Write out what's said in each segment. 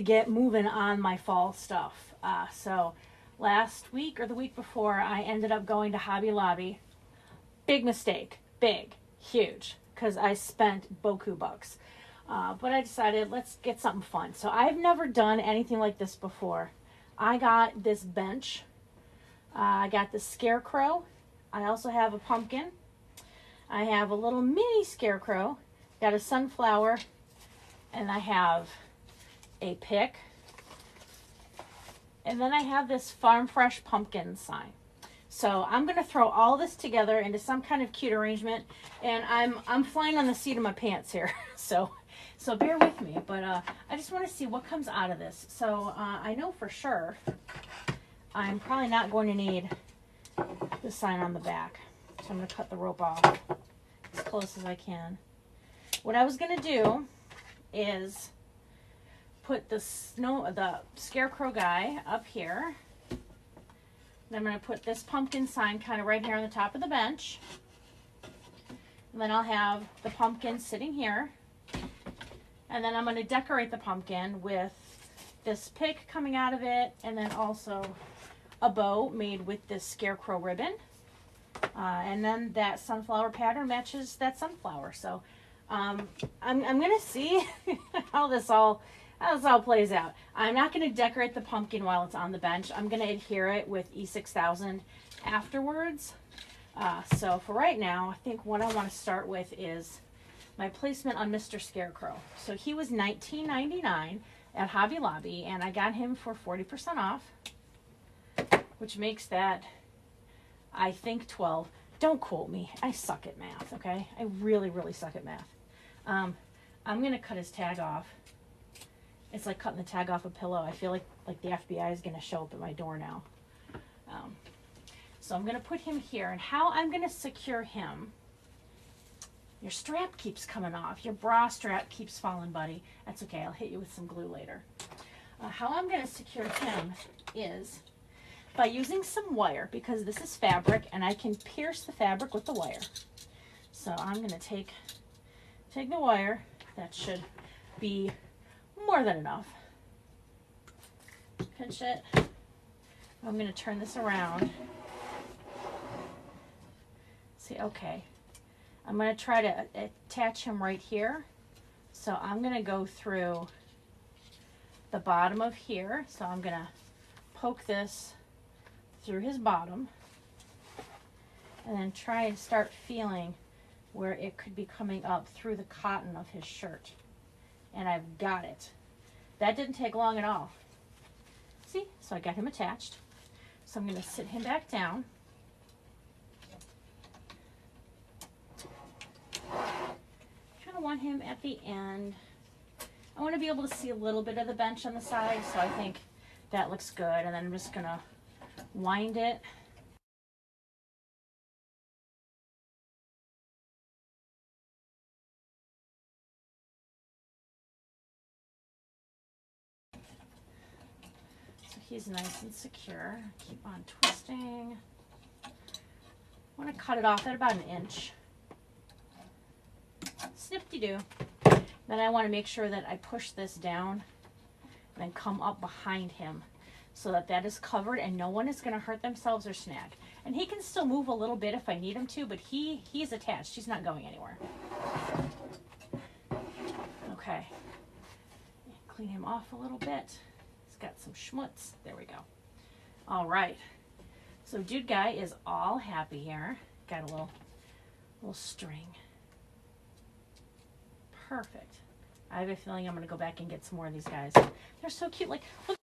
get moving on my fall stuff. So last week or the week before, I ended up going to Hobby Lobby. Big mistake. Big. Huge. Because I spent boku bucks. But I decided, let's get something fun. So I've never done anything like this before. I got this bench. I got the Scarecrow. I also have a pumpkin. I have a little mini Scarecrow. Got a sunflower. And I have a pick. And then I have this Farm Fresh pumpkin sign. So I'm going to throw all this together into some kind of cute arrangement. And I'm flying on the seat of my pants here. So bear with me. But I just want to see what comes out of this. So I know for sure I'm probably not going to need the sign on the back. So I'm going to cut the rope off as close as I can. What I was going to do is put the Scarecrow guy up here. And I'm going to put this pumpkin sign kind of right here on the top of the bench. And then I'll have the pumpkin sitting here. And then I'm going to decorate the pumpkin with this pick coming out of it, and then also a bow made with this Scarecrow ribbon. And then that sunflower pattern matches that sunflower. So I'm going to see how this all plays out. I'm not going to decorate the pumpkin while it's on the bench. I'm going to adhere it with E6000 afterwards. So for right now, I think what I want to start with is my placement on Mr. Scarecrow. So he was $19.99 at Hobby Lobby, and I got him for 40% off, which makes that, I think, 12. Don't quote me. I suck at math, okay? I really, really suck at math. I'm going to cut his tag off. It's like cutting the tag off a pillow. I feel like the FBI is going to show up at my door now. So I'm going to put him here, and how I'm going to secure him. Your strap keeps coming off. Your bra strap keeps falling, buddy. That's okay. I'll hit you with some glue later. How I'm going to secure him is by using some wire, because this is fabric and I can pierce the fabric with the wire. So I'm going to take the wire. That should be more than enough. Pinch it. I'm going to turn this around. See, okay. I'm going to try to attach him right here. So I'm going to go through the bottom of here. So I'm going to poke this through his bottom and then try and start feeling where it could be coming up through the cotton of his shirt. And I've got it. That didn't take long at all. See? So I got him attached. So I'm going to sit him back down. Kind of want him at the end. I want to be able to see a little bit of the bench on the side, so I think that looks good. And then I'm just going to wind it. So he's nice and secure. Keep on twisting. I want to cut it off at about an inch. Snip-de-doo. Then I want to make sure that I push this down and then come up behind him so that that is covered and no one is going to hurt themselves or snag. And he can still move a little bit if I need him to, but he's attached. He's not going anywhere. Okay. Clean him off a little bit. He's got some schmutz. There we go. All right. So dude guy is all happy here. Got a little string. Perfect. I have a feeling I'm going to go back and get some more of these guys. They're so cute. Like, look.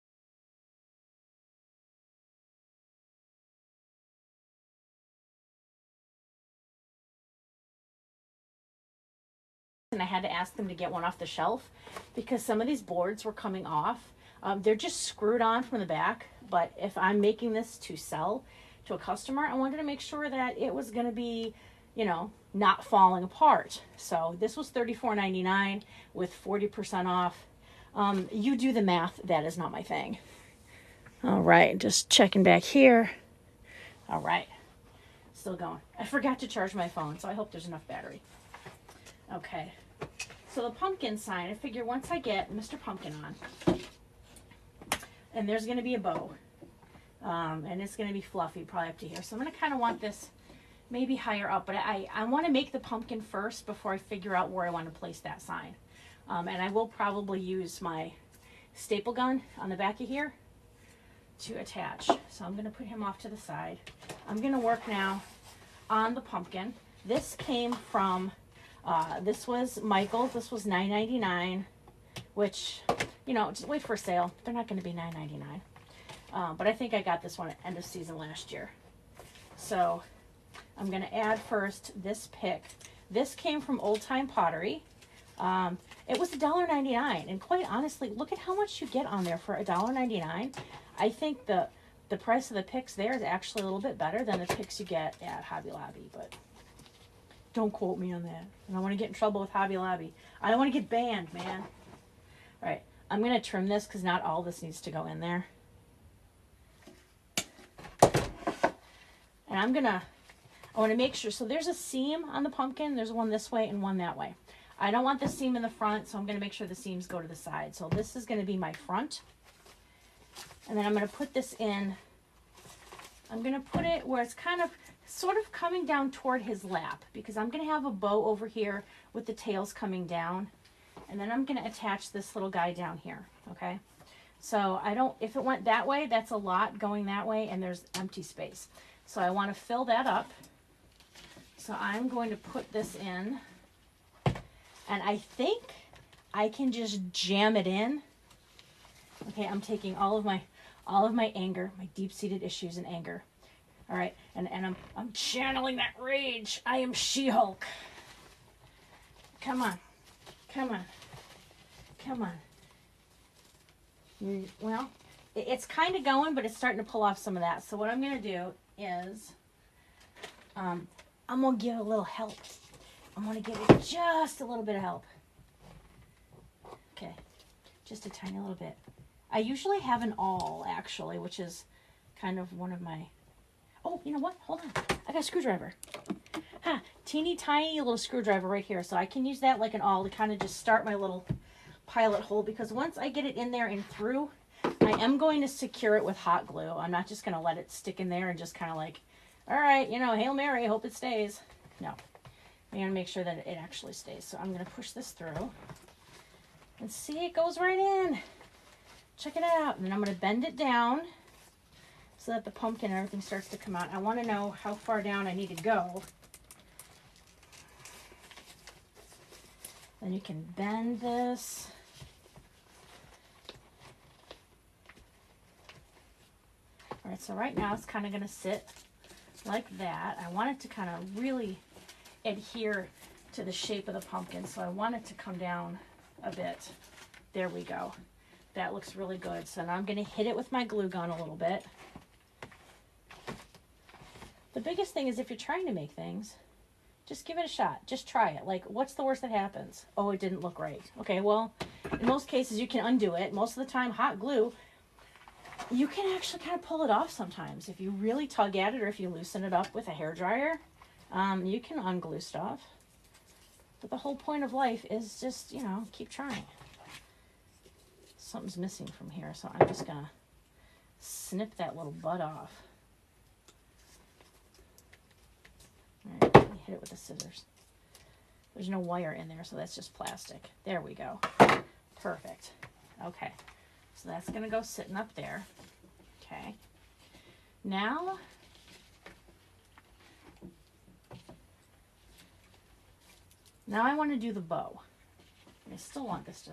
And I had to ask them to get one off the shelf because some of these boards were coming off. They're just screwed on from the back, but if I'm making this to sell to a customer, I wanted to make sure that it was going to be, you know, not falling apart. So this was $34.99 with 40% off. You do the math. That is not my thing. All right, just checking back here. All right, still going. I forgot to charge my phone, so I hope there's enough battery. Okay, so the pumpkin sign, I figure once I get Mr. Pumpkin on, and there's going to be a bow. And it's going to be fluffy probably up to here. So I'm going to kind of want this maybe higher up, but I want to make the pumpkin first before I figure out where I want to place that sign. And I will probably use my staple gun on the back of here to attach. So I'm going to put him off to the side. I'm going to work now on the pumpkin. This came from, this was Michael's. This was $9.99, which, you know, just wait for a sale. They're not going to be $9.99. But I think I got this one at end of season last year. So I'm going to add first this pick. This came from Old Time Pottery. It was $1.99, and quite honestly, look at how much you get on there for $1.99. I think the price of the picks there is actually a little bit better than the picks you get at Hobby Lobby, but don't quote me on that. I don't want to get in trouble with Hobby Lobby. I don't want to get banned, man. All right, I'm going to trim this because not all this needs to go in there. And I want to make sure, so there's a seam on the pumpkin. There's one this way and one that way. I don't want the seam in the front, so I'm going to make sure the seams go to the side. So this is going to be my front. And then I'm going to put this in, I'm going to put it where it's kind of, sort of coming down toward his lap, because I'm going to have a bow over here with the tails coming down. And then I'm going to attach this little guy down here, okay? So if it went that way, that's a lot going that way, and there's empty space. So I want to fill that up. So I'm going to put this in, and I think I can just jam it in. Okay, I'm taking all of my anger, my deep-seated issues and anger. All right, and I'm channeling that rage. I am She-Hulk. Come on, come on, come on. Well, it's kind of going, but it's starting to pull off some of that. So what I'm going to do is, I'm going to give it a little help. I'm going to give it just a little bit of help. Okay, just a tiny little bit. I usually have an awl, actually, which is kind of one of my... Oh, you know what? Hold on. I got a screwdriver. Ha! Teeny tiny little screwdriver right here. So I can use that like an awl to kind of just start my little pilot hole, because once I get it in there and through, I am going to secure it with hot glue. I'm not just going to let it stick in there and just kind of like, all right, you know, Hail Mary, hope it stays. No. I'm going to make sure that it actually stays. So I'm going to push this through. And see, it goes right in. Check it out. And then I'm going to bend it down so that the pumpkin and everything starts to come out. I want to know how far down I need to go. Then you can bend this. All right, so right now it's kind of going to sit like that. I want it to kind of really adhere to the shape of the pumpkin, so I want it to come down a bit. There we go. That looks really good. So now I'm going to hit it with my glue gun a little bit. The biggest thing is if you're trying to make things, just give it a shot. Just try it. Like, what's the worst that happens? Oh, it didn't look right. Okay, well, in most cases you can undo it. Most of the time, hot glue, you can actually kind of pull it off sometimes. If you really tug at it or if you loosen it up with a hairdryer, you can unglue stuff. But the whole point of life is just, you know, keep trying. Something's missing from here, so I'm just going to snip that little bud off. All right, let me hit it with the scissors. There's no wire in there, so that's just plastic. There we go. Perfect. Okay, so that's going to go sitting up there. Okay. Now, I want to do the bow. I still want this to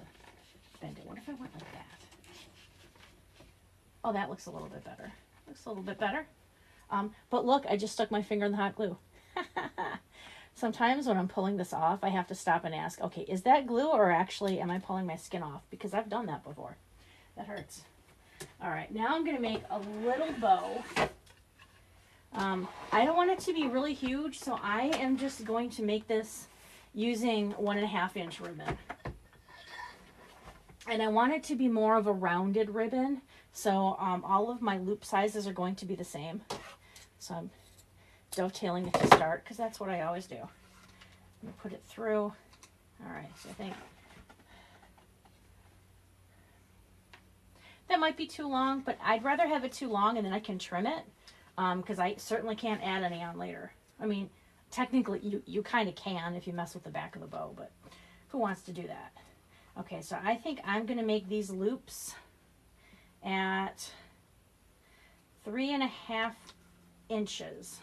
bend it. What if I went like that? Oh, that looks a little bit better. Looks a little bit better. But look, I just stuck my finger in the hot glue. Sometimes when I'm pulling this off, I have to stop and ask, okay, is that glue or actually am I pulling my skin off? Because I've done that before. That hurts. All right, now I'm going to make a little bow. I don't want it to be really huge, so I am just going to make this using 1.5 inch ribbon. And I want it to be more of a rounded ribbon, so all of my loop sizes are going to be the same. So I'm dovetailing it to start, because that's what I always do. I'm going to put it through. All right, so I think That might be too long, but I'd rather have it too long and then I can trim it, because I certainly can't add any on later. I mean, technically you kind of can if you mess with the back of the bow, but who wants to do that? Okay, so I think I'm going to make these loops at 3.5 inches.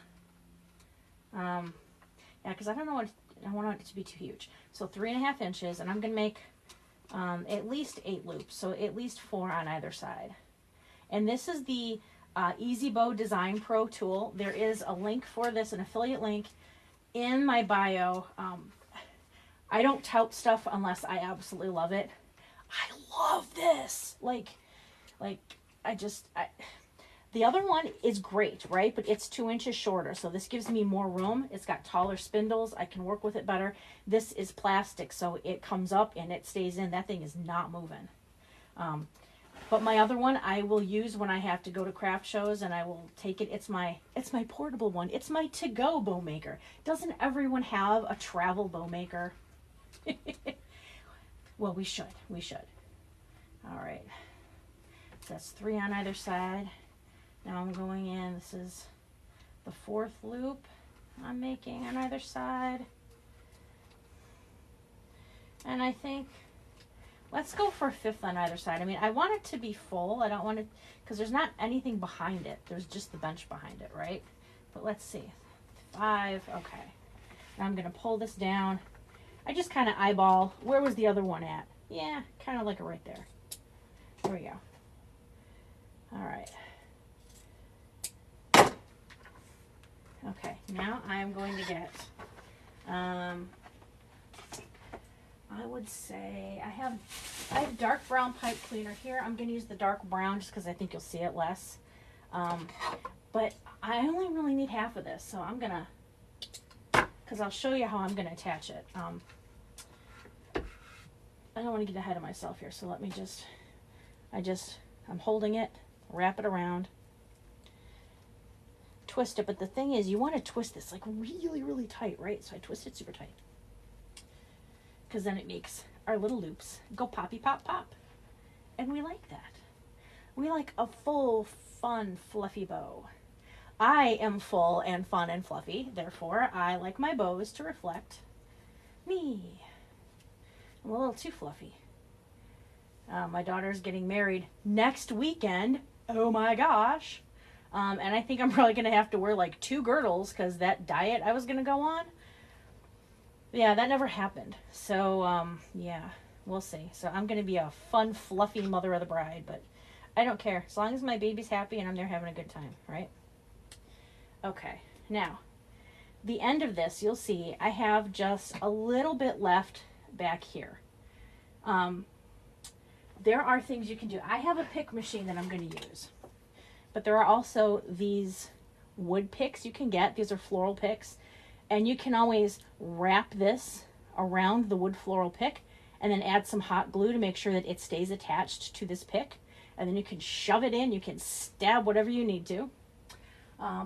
Yeah, because I don't want it to be too huge. So 3.5 inches, and I'm going to make at least 8 loops, so at least 4 on either side. And this is the Easy Bow Design Pro tool. There is a link for this, an affiliate link, in my bio. I don't tout stuff unless I absolutely love it. I love this. The other one is great, right? But it's 2 inches shorter, so this gives me more room. It's got taller spindles. I can work with it better. This is plastic, so it comes up and it stays in. That thing is not moving. But my other one I will use when I have to go to craft shows, and I will take it. It's my portable one. It's my to-go bow maker. Doesn't everyone have a travel bow maker? Well, we should. All right. So that's 3 on either side. Now I'm going in. This is the 4th loop I'm making on either side. And I think, let's go for a 5th on either side. I mean, I want it to be full. I don't want it, because there's not anything behind it. There's just the bench behind it, right? But let's see. 5, okay. Now I'm going to pull this down. I just kind of eyeball, where was the other one at? Yeah, kind of like it right there. There we go. All right. Okay, now I'm going to get, I would say, I have dark brown pipe cleaner here. I'm going to use the dark brown just because I think you'll see it less. But I only really need half of this, so I'm going to, because I'll show you how I'm going to attach it. I don't want to get ahead of myself here, so let me just, I'm holding it, wrap it around, twist it. But the thing is, you want to twist this like really, really tight, right? So I twist it super tight, because then it makes our little loops go poppy pop pop. And we like that. We like a full, fun, fluffy bow. I am full and fun and fluffy, therefore I like my bows to reflect me. I'm a little too fluffy. My daughter's getting married next weekend. Oh my gosh. And I think I'm probably going to have to wear like 2 girdles, because that diet I was going to go on, yeah, that never happened. So, yeah, we'll see. So I'm going to be a fun, fluffy mother of the bride, but I don't care. As long as my baby's happy and I'm there having a good time, right? Okay, now, the end of this, you'll see I have just a little bit left back here. There are things you can do. I have a pick machine that I'm going to use, but there are also these wood picks you can get. These are floral picks, and you can always wrap this around the wood floral pick and then add some hot glue to make sure that it stays attached to this pick, and then you can shove it in. You can stab whatever you need to.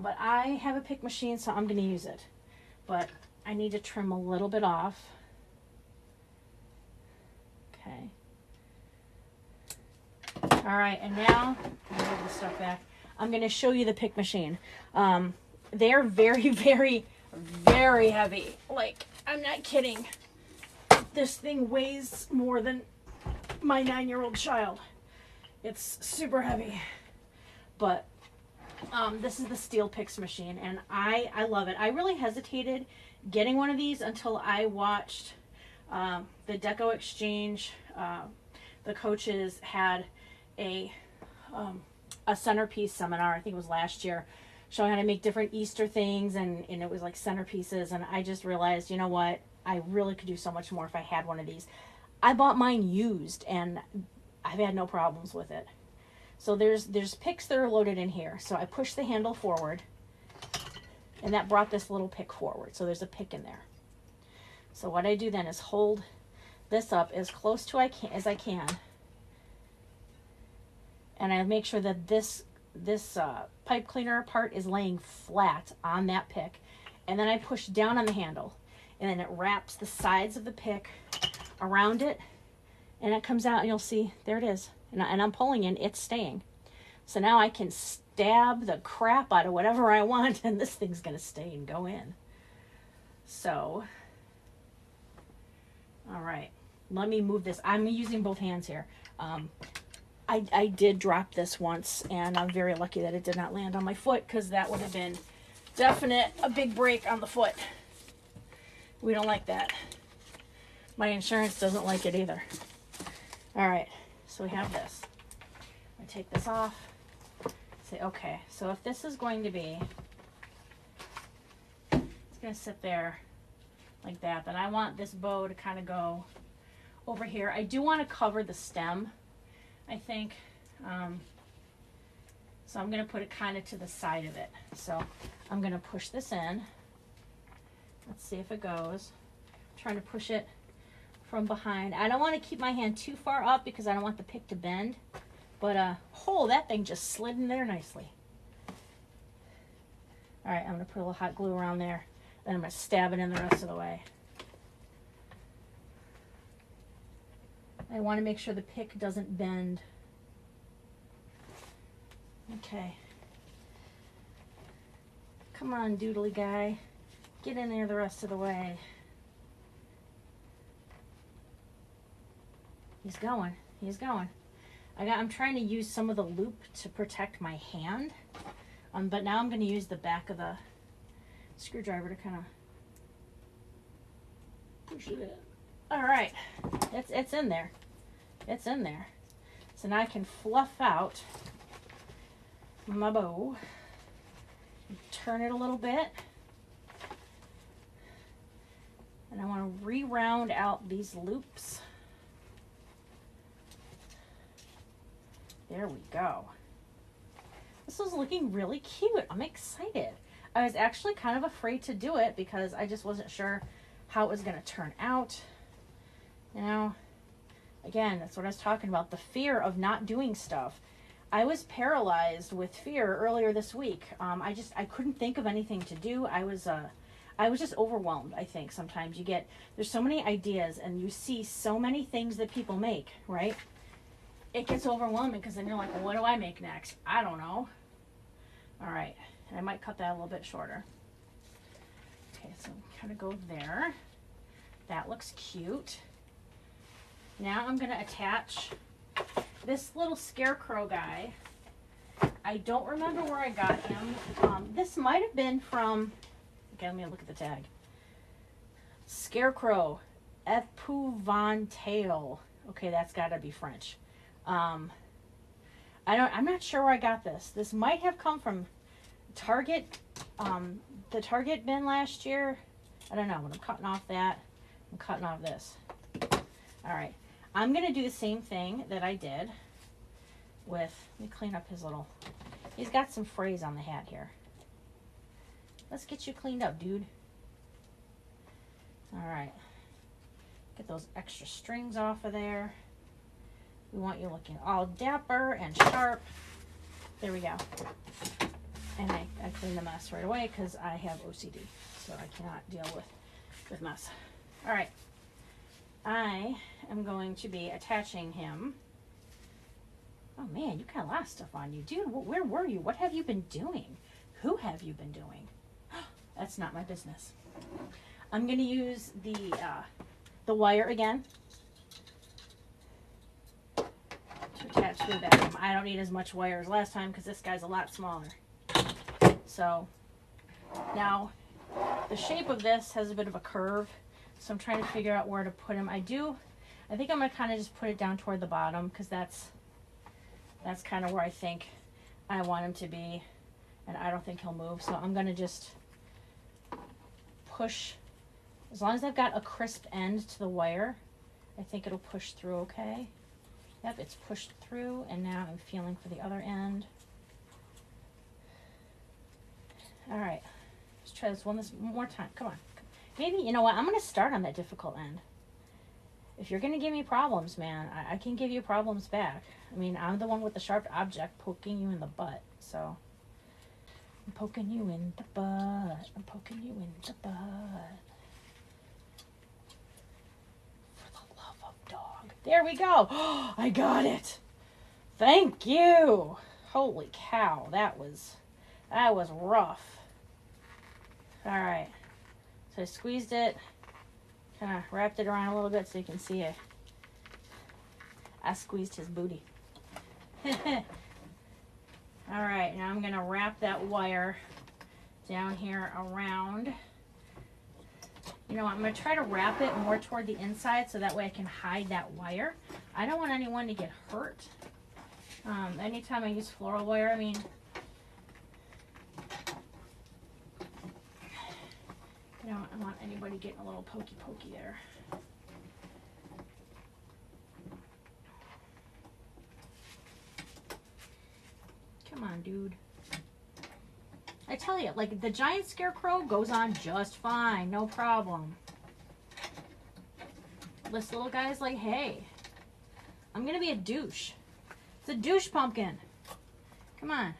But I have a pick machine, so I'm going to use it. But I need to trim a little bit off. Okay. All right, and now, I'll move this stuff back. I'm going to show you the pick machine. They're very, very, very heavy. Like, I'm not kidding. This thing weighs more than my 9-year-old child. It's super heavy. But this is the Steel Picks machine, and I love it. I really hesitated getting one of these until I watched the Deco Exchange. The coaches had a centerpiece seminar, I think it was last year, showing how to make different Easter things, and it was like centerpieces, and I just realized, you know what, I really could do so much more if I had one of these. I bought mine used, and I've had no problems with it. So there's picks that are loaded in here. So I push the handle forward, and that brought this little pick forward. So there's a pick in there. So what I do then is hold this up as close to as I can, and I make sure that this pipe cleaner part is laying flat on that pick, and then I push down on the handle, and then it wraps the sides of the pick around it, and it comes out, and you'll see, there it is. and I'm pulling and it's staying. So now I can stab the crap out of whatever I want, and this thing's going to stay and go in. So, all right, let me move this. I'm using both hands here. I did drop this once, and I'm very lucky that it did not land on my foot, because that would have been definite a big break on the foot. We don't like that. My insurance doesn't like it either. All right, so we have this. I take this off. Say, okay, so if this is going to be, it's going to sit there like that, then I want this bow to kind of go over here. I do want to cover the stem, I think. So I'm going to put it kind of to the side of it. So I'm going to push this in. Let's see if it goes. I'm trying to push it from behind. I don't want to keep my hand too far up because I don't want the pick to bend. But, that thing just slid in there nicely. All right, I'm going to put a little hot glue around there. Then I'm going to stab it in the rest of the way. I want to make sure the pick doesn't bend. Okay. Come on, doodly guy. Get in there the rest of the way. He's going. He's going. I'm trying to use some of the loop to protect my hand, but now I'm going to use the back of the screwdriver to kind of push it in. All right, it's in there. It's in there. So now I can fluff out my bow, turn it a little bit, and I want to re-round out these loops. There we go. This is looking really cute. I'm excited. I was actually kind of afraid to do it because I just wasn't sure how it was going to turn out. You know, again, that's what I was talking about, the fear of not doing stuff. I was paralyzed with fear earlier this week. I couldn't think of anything to do. I was just overwhelmed. I think sometimes there's so many ideas and you see so many things that people make, right? It gets overwhelming because then you're like, well, what do I make next? I don't know. All right, I might cut that a little bit shorter. Okay, so kind of go there. That looks cute. Now I'm going to attach this little Scarecrow guy. I don't remember where I got him. This might have been from, okay, let me look at the tag. Scarecrow, épouvantail. Okay, that's got to be French. I'm not sure where I got this. This might have come from Target, the Target bin last year. I don't know, but I'm cutting off that. I'm cutting off this. All right, I'm going to do the same thing that I did with, let me clean up his little, he's got some frays on the hat here. Let's get you cleaned up, dude. All right, get those extra strings off of there. We want you looking all dapper and sharp. There we go. And I clean the mess right away because I have OCD, so I cannot deal with mess. All right. I am going to be attaching him. Oh man, you got a lot of stuff on you. Dude, where were you? What have you been doing? Who have you been doing? That's not my business. I'm going to use the wire again to attach to the back of him. I don't need as much wire as last time because this guy's a lot smaller. So now the shape of this has a bit of a curve, so I'm trying to figure out where to put him. I think I'm going to kind of just put it down toward the bottom because that's kind of where I think I want him to be, and I don't think he'll move. So I'm going to just push, as long as I've got a crisp end to the wire, I think it'll push through okay. Yep, it's pushed through, and now I'm feeling for the other end. All right, let's try this one more time. Come on. Maybe, you know what, I'm going to start on that difficult end. If you're going to give me problems, man, I can give you problems back. I mean, I'm the one with the sharp object poking you in the butt, so I'm poking you in the butt. I'm poking you in the butt. For the love of dog. There we go. Oh, I got it. Thank you. Holy cow, that was rough. All right, so I squeezed it, kind of wrapped it around a little bit so you can see it. I squeezed his booty. All right, now I'm gonna wrap that wire down here around. You know, I'm gonna try to wrap it more toward the inside so that way I can hide that wire. I don't want anyone to get hurt. Anytime I use floral wire, I mean, I don't want anybody getting a little pokey there. Come on, dude. I tell you, like, the giant scarecrow goes on just fine, no problem. This little guy's like, hey, I'm gonna be a douche. It's a douche pumpkin. Come on.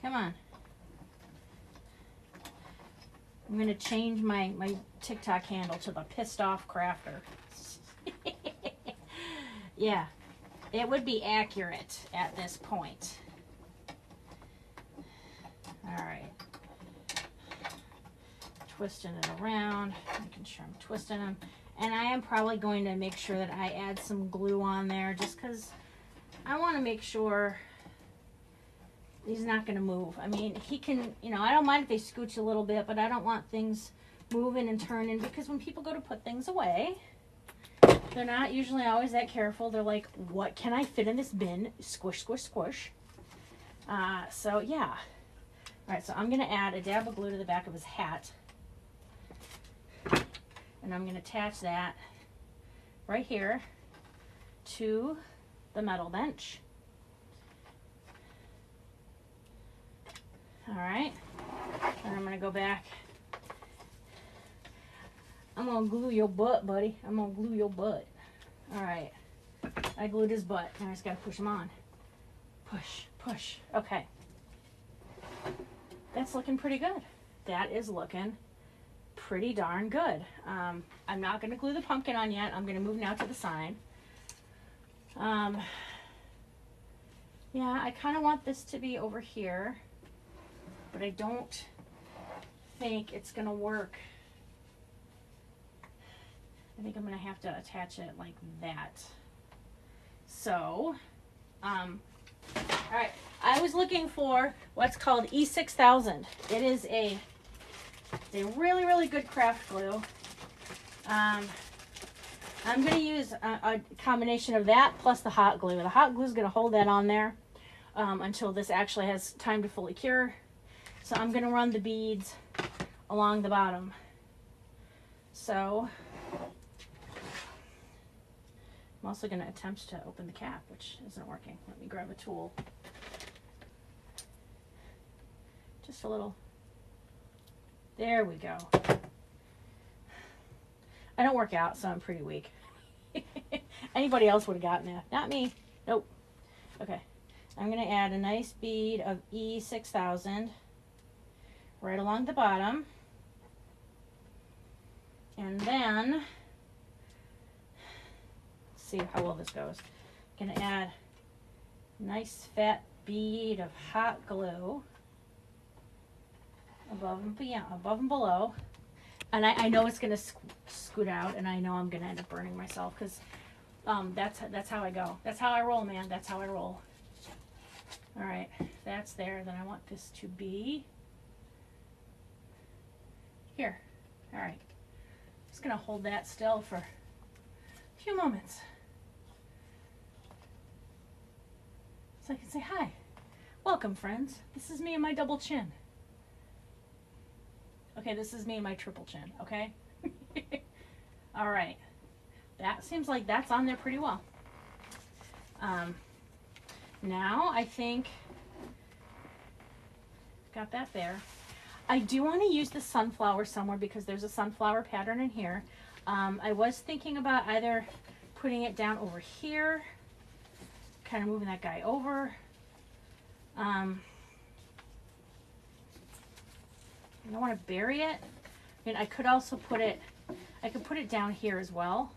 Come on. I'm gonna change my TikTok handle to the pissed off crafter. Yeah, it would be accurate at this point. All right. Twisting it around, making sure I'm twisting them. And I am probably going to make sure that I add some glue on there just because I want to make sure he's not going to move. I mean, he can, you know, I don't mind if they scooch a little bit, but I don't want things moving and turning because when people go to put things away, they're not usually always that careful. They're like, what can I fit in this bin? Squish, squish, squish. So, yeah. All right, so I'm going to add a dab of glue to the back of his hat. And I'm going to attach that right here to the metal bench. All right, and I'm going to go back. I'm going to glue your butt, buddy. I'm going to glue your butt. All right, I glued his butt. Now I just got to push him on. Push, push. Okay. That's looking pretty good. That is looking pretty darn good. I'm not going to glue the pumpkin on yet. I'm going to move now to the sign. Yeah, I kind of want this to be over here, but I don't think it's going to work. I think I'm going to have to attach it like that. So, all right. I was looking for what's called E6000. It is a really, really good craft glue. I'm going to use a combination of that plus the hot glue. The hot glue is going to hold that on there until this actually has time to fully cure. So I'm going to run the beads along the bottom. So I'm also going to attempt to open the cap, which isn't working. Let me grab a tool. Just a little. There we go. I don't work out, so I'm pretty weak. Anybody else would have gotten that. Not me. Nope. Okay. I'm going to add a nice bead of E6000 right along the bottom. And then, let's see how well this goes. I'm going to add a nice fat bead of hot glue above and below. And I know it's going to scoot out, and I know I'm going to end up burning myself because that's how I go. That's how I roll, man. That's how I roll. All right, that's there. Then I want this to be here. All right. Just going to hold that still for a few moments so I can say hi. Welcome, friends. This is me and my double chin. Okay, this is me and my triple chin, okay? All right. That seems like that's on there pretty well. Now I think got that there. I do want to use the sunflower somewhere because there's a sunflower pattern in here. I was thinking about either putting it down over here, kind of moving that guy over. I don't want to bury it. I mean, I could also put it, I could put it down here as well,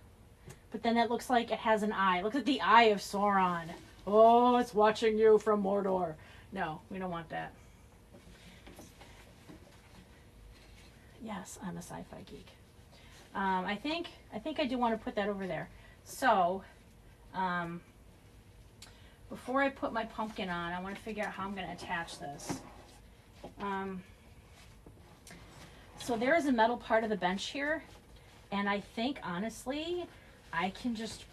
but then it looks like it has an eye. Look at the eye of Sauron. Oh, it's watching you from Mordor. No, we don't want that. Yes, I'm a sci-fi geek. I think I do want to put that over there. So, before I put my pumpkin on, I want to figure out how I'm going to attach this. So there is a metal part of the bench here, and I think, honestly, I can just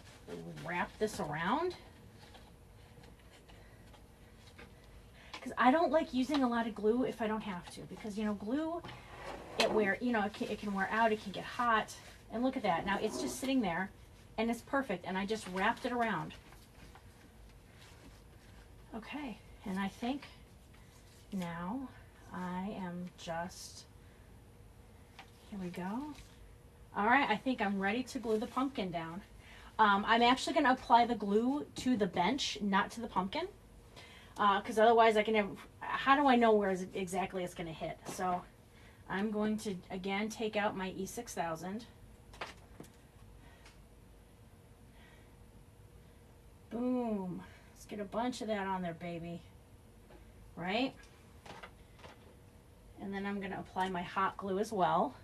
wrap this around. Because I don't like using a lot of glue if I don't have to, because, you know, glue, it can wear out, it can get hot. And look at that. Now it's just sitting there, and it's perfect, and I just wrapped it around. Okay, and I think now I am just, here we go. All right, I think I'm ready to glue the pumpkin down. I'm actually going to apply the glue to the bench, not to the pumpkin, because otherwise I can have, how do I know where exactly it's going to hit? So I'm going to, again, take out my E6000. Boom. Let's get a bunch of that on there, baby. Right? And then I'm going to apply my hot glue as well.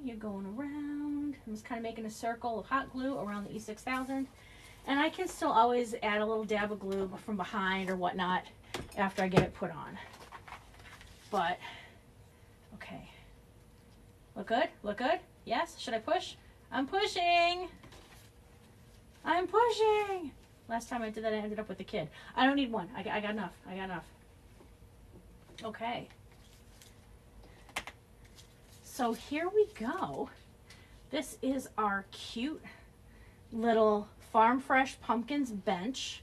You're going around. I'm just kind of making a circle of hot glue around the E6000. And I can still always add a little dab of glue from behind or whatnot after I get it put on. But, okay. Look good? Look good? Yes? Should I push? I'm pushing! I'm pushing! Last time I did that, I ended up with a kid. I don't need one. I got enough. I got enough. Okay. So here we go. This is our cute little Farm Fresh Pumpkins bench.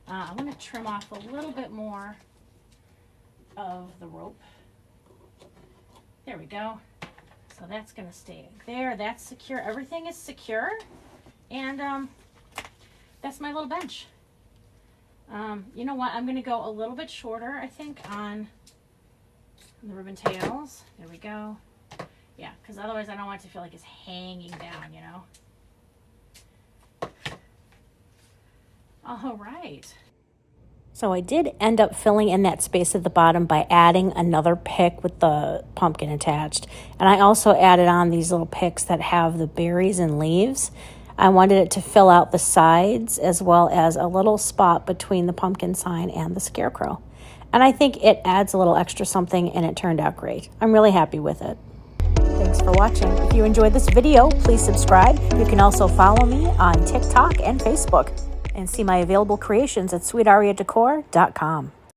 I'm going to trim off a little bit more of the rope. There we go. So that's going to stay there. That's secure. Everything is secure. And that's my little bench. You know what? I'm going to go a little bit shorter, I think, on the ribbon tails. There we go. Yeah, because otherwise I don't want it to feel like it's hanging down, you know. All right. So I did end up filling in that space at the bottom by adding another pick with the pumpkin attached. And I also added on these little picks that have the berries and leaves. I wanted it to fill out the sides as well as a little spot between the pumpkin sign and the scarecrow. And I think it adds a little extra something, and it turned out great. I'm really happy with it. Thanks for watching. If you enjoyed this video, please subscribe. You can also follow me on TikTok and Facebook and see my available creations at sweetariadecor.com.